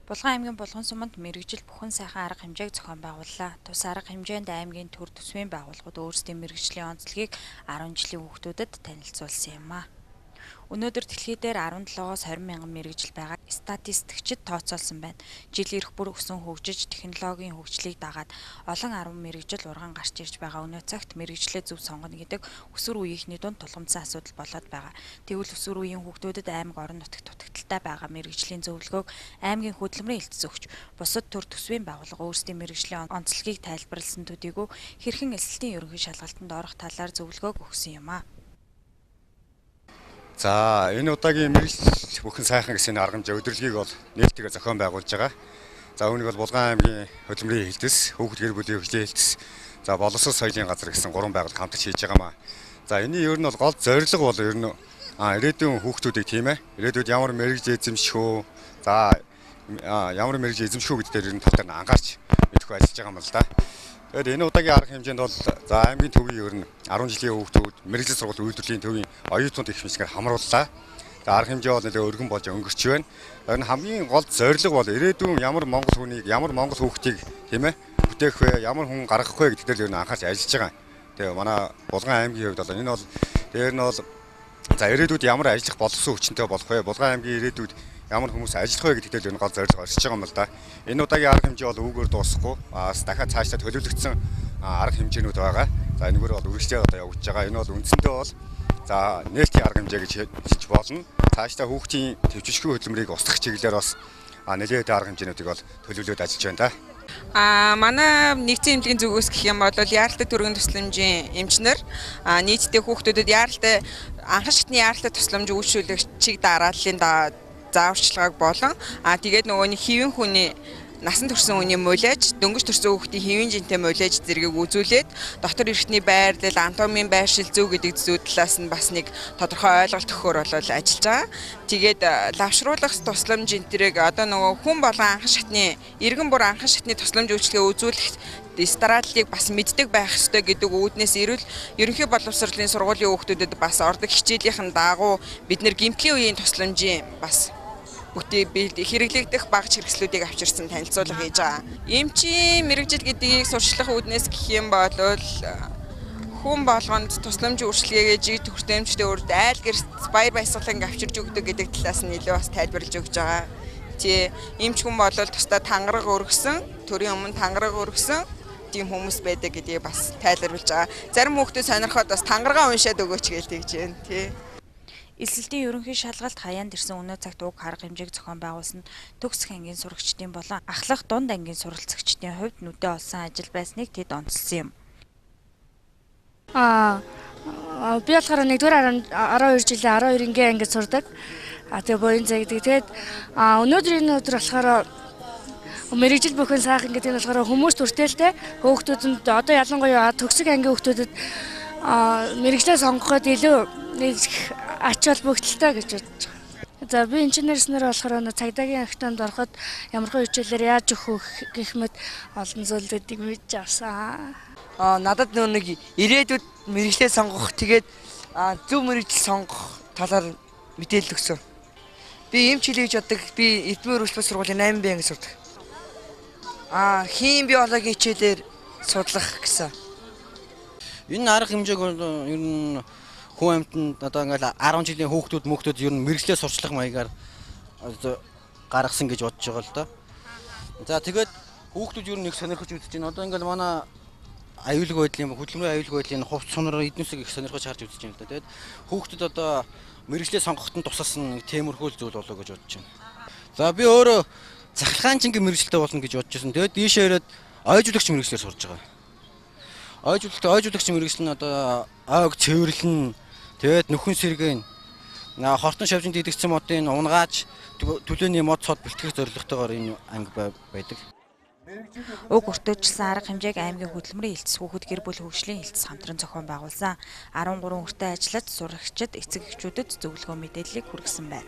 Булган аймгийн Булган суманд мэргэжил бүхэн сайхан арга хэмжээг зохион байгууллаа. Тус арга хэмжээнд аймгийн төр төсвийн байгууллагууд өөрсдийн мэргэжлийн онцлогийг 10 жилийн хүүхдүүдэд танилцуулсан юм а. Өнөөдөр дэлхий дээр 17-оос 20 мянган мэргэжил байгаа статистикчид тооцоолсон байна. Жил ирэх бүр өсөн хөгжиж, технологийн хөгжлийг дагаад олон 10 мэргэжил урган гарч ирж байгаа өнөө цагт мэргэжлээ зөв сонгоно гэдэг өсвөр үеийнхний дунд тулгамдсан асуудал болоод байгаа. Тэгвэл өсвөр үеийн хүүхдүүдэд аймаг орон нутагт дутагдaltaй байгаа мэргэжлийн зөвлөгөөг аймгийн хөдөлмөрийн элдэс өгч, бусад төр төсвийн байгууллага өөрсдийн мэргэжлийн онцлогийг тайлбарласан төдийгүй хэрхэн эсэлтийн ерөнхий шалгалтанд орох талаар зөвлөгөөг өгсөн юм а. За энэ удаагийн мэргэжил бүхэн сайхан гэсэн арга хэмжээ өдөрлөгийг бол нээлттэйгээр зохион байгуулж байгаа. За үүнийг бол Булган аймгийн хөдөлмөрийн хэлтс, хүүхэд гэр бүлийн хөгжлийн хэлтс, за боловсрол соёлын газар гэсэн 3 байгууллага хамтарч хийж байгаамаа. За энэний ер нь бол гол зорилго бол ер нь ирээдүйн хүүхдүүдийг тийм ээ. Ирээдүйд ямар мэргэж эзэмших үү? За ямар мэргэж эзэмших үү гэдэг дээр ер нь тал дээр нь анхаарч мэдхгүй ажиллаж байгаа юм л да. Тэгэхээр энэ удаагийн арга хэмжээнд бол за аймгийн төвийн ер нь 10 жилийн хүүхдүүд мэргэжил сургалт үйлдвэрлэлийн төвийн оюутнууд их хэмжээгээр хамрууллаа. За арга хэмжээ бол нэлээд өргөн болж өнгөрч байна. Энэ хамгийн гол зорилго бол ирээдүйн ямар монгол хүнийг, ямар монгол хүүхдийг тийм ээ бүтээх вэ, ямар хүн гаргах вэ гэдэг дээр ер нь анхаарч ажиллаж байгаа. Тэгээ манай Булган аймгийн хувьд бол энэ бол дээр нь бол за ирээдүйд ямар ажиллах боловсон хүчинтэй болох вэ? Булган аймгийн ирээдүйд ямар хүмүүс ажиллах вэ гэдэг дээр ер нь гол зорилго оршиж байгаа юм л да. Энэ удаагийн арга хэмжээ бол үүгээр дуусахгүй. Бас дахиад цаашдаа төлөвлөгдсөн арга хэмжээнүүд байгаа. За энэгээр бол үргэлжлээд одоо явагдаж байгаа. Энэ бол үндсэндээ бол за нээлтийн арга хэмжээ гэж хэлж болно. Цаашдаа хүүхдийн төвчшгүй хөдөлмөрийг устгах чиглэлээр бас нэлээд арга хэмжээнүүдийг бол төлөвлөд ажиллаж байна да. Манай нэгдсэн эмнэлгийн зүгээс гэх юм бол яаралтай төрийн тусламжийн эмчнэр нийтдээ хүүхдүүдэд яаралтай анхан шатны яаралтай тусламж үйлчилүүлэгчийг дарааллын зааварчилгааг болон тэгээд нөгөө хэвэн хүний насан турсан хүний муулаж дөнгөж төрсөн хүүхдийн хэвэн жинтэй муулаж зэргийг үзүүлээд дотор эрхтний байрлал, анатомийн байршил зөв гэдэг зүй талаас нь бас нэг тодорхой ойлголт өгөхөөр бол ажиллаж байгаа. Тэгээд лавшруулах тусламж энтрийг одоо нөгөө хүн болон анхан шатны иргэн бүр анхан шатны тусламж үйлчилгээ үзүүлэх стратегийг бас мэддэг байх ёстой гэдэг үүднээс ирвэл ерөнхий боловсролын сургуулийн хүүхдүүдэд бас ордог хичээлийн дагуу бид нэр гэмтлийн үеийн тусламжийн бас хэрэглэгдэх багц хэрэгслүүдийг авчирсан танилцуулга хийж байгаа. Эмчийн мэргэжил гэдгийг сурчлах үүднээс гэх юм бол хүн болгонд тусламж үйлчилгээгээ жиг төгсдөөмжтэй үрд айл гэрт баяр баясгалан авчирж өгдөг гэдэг талаас нь илүү бас тайлбарлаж өгч байгаа. Эмч хүн бол тусдаа тангараг өргөсөн, төрийн өмнө тангараг өргөсөн тийм хүмүүс байдаг гэдгийг бас тайлбарлаж байгаа. Зарим хүүхдүүд сонирхоод бас тангараа уншаад өгөөч гэж тэгж байна тий. Эсэлтийн ерөнхий шалгалт хаяанд ирсэн өнөө цагт уг арга хэмжээг зохион байгуулсан төгсөх ангийн сурагчдын болон ахлах дунд ангийн суралцагчдын хувьд нүдээ олсон ажил байсныг тэд онцлсан юм. Би болохоор 1-р 12 жилийн 12-ийн ангид сурдаг. Тэгээ буян цай гэдэг. Тэгээд өнөөдрийн өдөр болохоор мэргэжил бүхэн сайхан гэдэг нь болохоор хүмүүс төртөлтэй хүүхдүүдэнд одоо ялангуяа төгсөх ангийн хүүхдүүдэд мэргэжлээ сонгоход илүү ач холбогдолтой гэж бодож байгаа. За би инженерснэр болохоор цагдаагийн агтанд ороход ямархан хичээлээр яаж өгөх гэх мэт олон зүйлүүдийг мэдж авсан. Надад нэг ирээдүйд мэргэжлээ сонгох тэгээд зөв мэргэжил сонгох талаар мэдээлэл өгсөн. Би эмч хэлээ гэж боддог. Би эдгээр үйлчлэл сургуулийн 8 би анги сурдаг. Хим биологийн хичээлээр судлах гэсэн. Энэ арга хэмжээг ер нь хүн амьтанд одоо ингээл 10 жилийн хүүхдүүд ер нь мэргэжлээ сурчлах маягаар гаргасан гэж бодож байгаа л да. За тэгээд хүүхдүүд ер нь их сонирхож үзэж байна. Одоо ингээл манай аюулгүй байдлын хөдөлмөрийн аюулгүй байдлын хувц сунар эднүсийг их сонирхож харж үзэж байна л да. Тэгээд хүүхдүүд одоо мэргэжлээ сонгоход нь тусалсан темирхүүл зүйл болоо гэж бодож байна. За би өөрөө захиргаанчингийн мэргэжилтэй болно гэж бодож байсан. Тэгээд дээшээ ирээд ойжуулагч мэргэжлээр сурж байгаа. Ойжуулагч мэргэжил нь одоо ойг цэвэрлэн тэгээд нөхөн сэргэн хортон шавжинд идэгцэн модын унгааж төлөөний мод цод бэлтгэх зорилготойгоор энэ анги байдаг. Уг өртөөжсөн арга хэмжээг аймгийн хөдөлмөрийн элдэс хүүхэд гэр бүл хөгжлийн элдэс хамтран зохион байгуулсан. 13 хүртэ ажиллаж сурагчид эцэг эхчүүдэд зөвлөгөө мэдээллийг хүргэсэн байна.